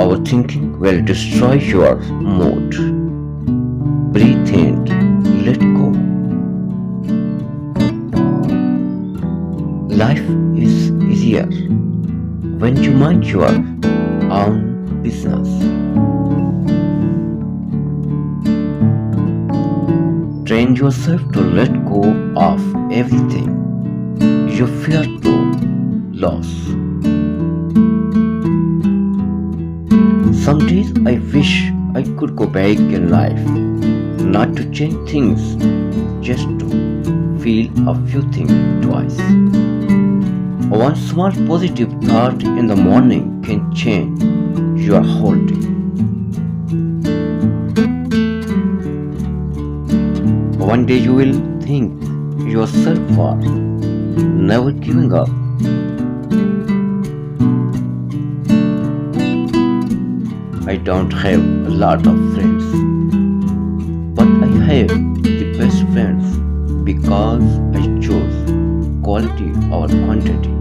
Overthinking will destroy your mood. Breathe in, let go. Life is easier when you mind your own business. Train yourself to let go of everything you fear to lose. Some days I wish I could go back in life, not to change things, just to feel a few things twice. One small positive thought in the morning can change your whole day. One day you will thank yourself for never giving up. I don't have a lot of friends, but I have the best friends because I chose quality over quantity.